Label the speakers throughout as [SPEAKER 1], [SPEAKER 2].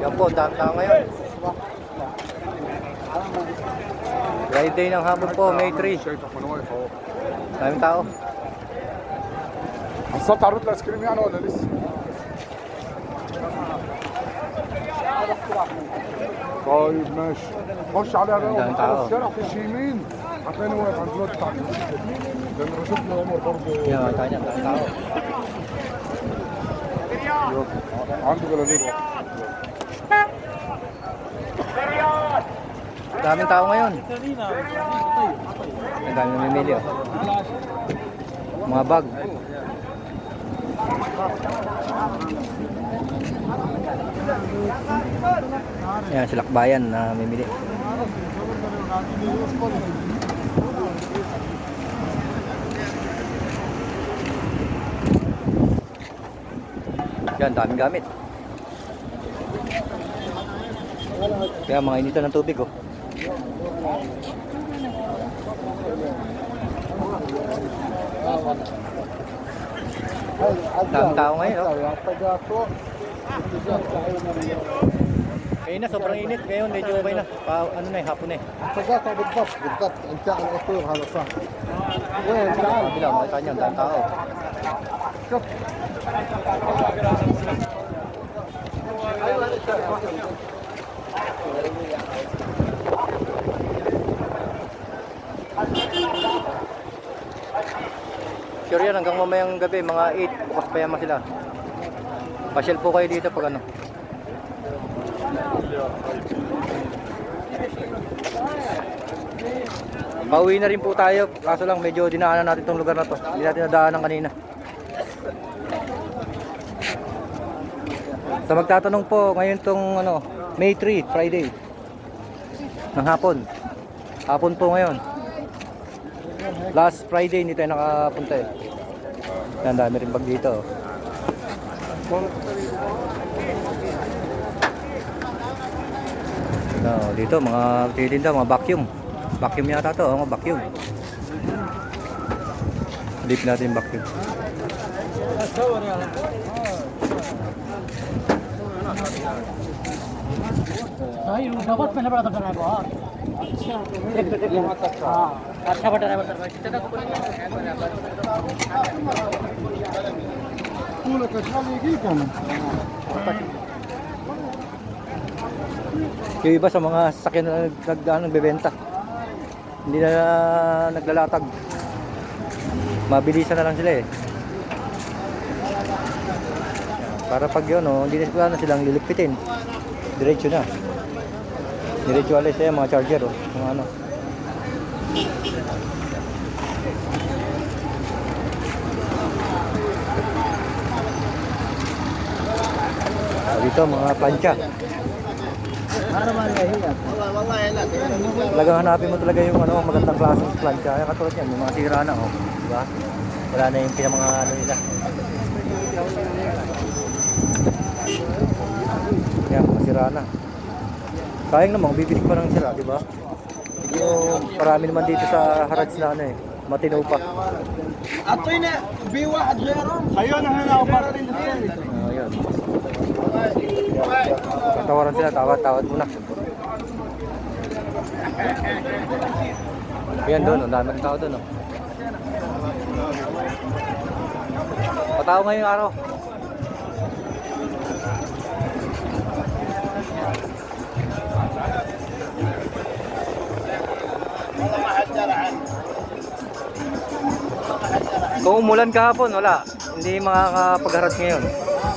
[SPEAKER 1] Yan po, dami tao ngayon. Friday ng hapon po, May 3. Daming tao.
[SPEAKER 2] حصلت عروض الايس كريم يعني ولا لسه؟ طيب ماشي خش عليها بقى
[SPEAKER 1] ده انت
[SPEAKER 2] وبعد
[SPEAKER 1] عارف.
[SPEAKER 2] الشارع خش يمين هتلاقيني واقف على البلاد بتاعتي لان بشوف عمر برضه
[SPEAKER 1] Yan, tanya, daming tao.
[SPEAKER 2] عنده جلاليب
[SPEAKER 1] Daming tao ngayon. Ang dami namimili oh. Mga bag. Yan, silakbayan na namimili. Yan, daming gamit. Kaya mga initan ng tubig oh. Daming tao ngayon oh. Kaya sobrang init ngayon, medyo okay na. Ano na eh, hapon na eh.
[SPEAKER 2] التقاطع بالضبط بالضبط انت على الاطير هذا صح وين تعال
[SPEAKER 1] Bila, makita nyo, ang daming tao.
[SPEAKER 2] شوف
[SPEAKER 1] Sure yan, hanggang mamayang gabi, mga 8, bukas pa yaman sila. Pasyal po kayo dito pag ano. Pauwi na rin po tayo, kaso lang medyo dinaanan natin tong lugar na to. Hindi natin nadaanan kanina. Sa magtatanong po, ngayon tong ano, May 3, Friday. Ng hapon. Hapon po ngayon. Last Friday hindi tayo nakapunta eh. Ang dami rin bag dito. No, dito mga titinda, mga vacuum. Vacuum yata to, mga vacuum. Dip natin yung vacuum.
[SPEAKER 3] भाई डबल पहले बड़ा था है बहुत अच्छा बटन है बटन
[SPEAKER 2] طولك اشغال يجيك انا
[SPEAKER 1] Yung iba sa mga sasakyan na nagbebenta. Hindi na naglalatag. Mabilisan na lang sila eh. Para pag yun, oh, hindi na silang liligpitin. Diretso na. Diretso alis eh, mga charger oh. Mga ano. Dito mga plancha. Talagang hanapin mo talaga yung ano, magandang klaseng plancha. Kaya katulad yan, yung mga sira na oh. Diba? Wala na yung pinamanga ano nila. Yan, mga sira na. Sayang naman, bibili pa ng sira, diba? Medyo marami naman dito sa Harrods na ano eh. Matino pa.
[SPEAKER 3] أعطينا بواحد غيرهم خيونا هنا وبرين
[SPEAKER 1] Ayun. Tatawaran sila, tawad muna. Yan doon, ang daming tao doon. Oh. Patao ngayong araw. Kung umulan kahapon, wala. Hindi makakapagharap ngayon.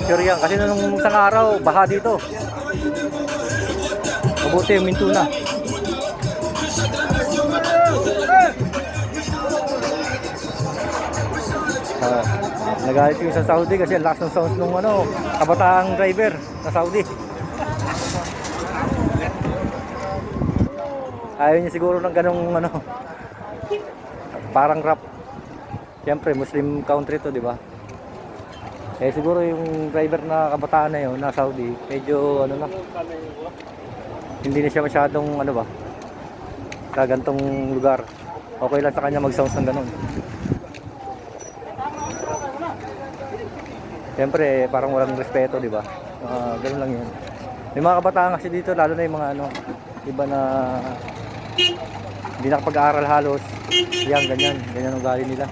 [SPEAKER 1] Sure yan. Kasi nung isang araw, baha dito. Mabuti yung minto na. Nagalit yung sa Saudi kasi ang lakas ng sounds nung ano, kabataang driver sa Saudi. Ayaw niya siguro ng ganong ano, parang rap. Siyempre, Muslim country to, di ba? Eh siguro yung driver na kabataan na yun, na Saudi, medyo ano na, hindi na siya masyadong ano ba, sa gantong lugar. Okay lang sa kanya mag-sounds ng ganon. Siyempre, parang walang respeto, di ba? Ganun lang yun. May mga kabataan kasi dito, lalo na yung mga ano, iba na hindi nakapag-aaral halos. Yan, ganyan ang ugali nila.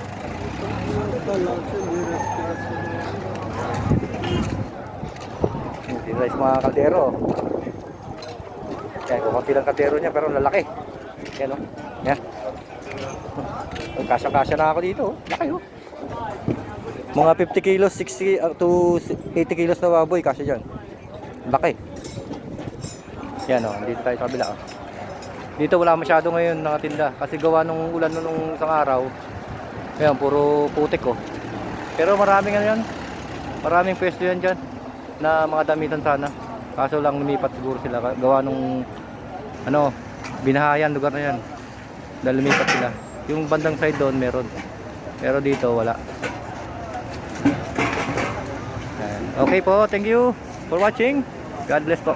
[SPEAKER 1] Dito tayo sa mga kaldero. Yan, kukunti lang kaldero niya pero lalaki. Yan o. Yan. Kasya-kasya na ako dito. Laki o. Mga 50 kilos, 60 to 80 kilos na baboy. Kasya dyan. Laki. Yan o. Dito tayo sa kabila o. Dito wala masyado ngayon nakatinda. Kasi gawa nung ulan nung isang araw. Ayan, puro putik o. Pero maraming ano yan. Maraming pwesto yan dyan. Na mga damitan sana. Kaso lang lumipat siguro sila. Gawa nung ano, binahayan lugar na yan. Dahil lumipat sila. Yung bandang side doon meron. Pero dito wala. Ayan. Okay po, thank you for watching. God bless po.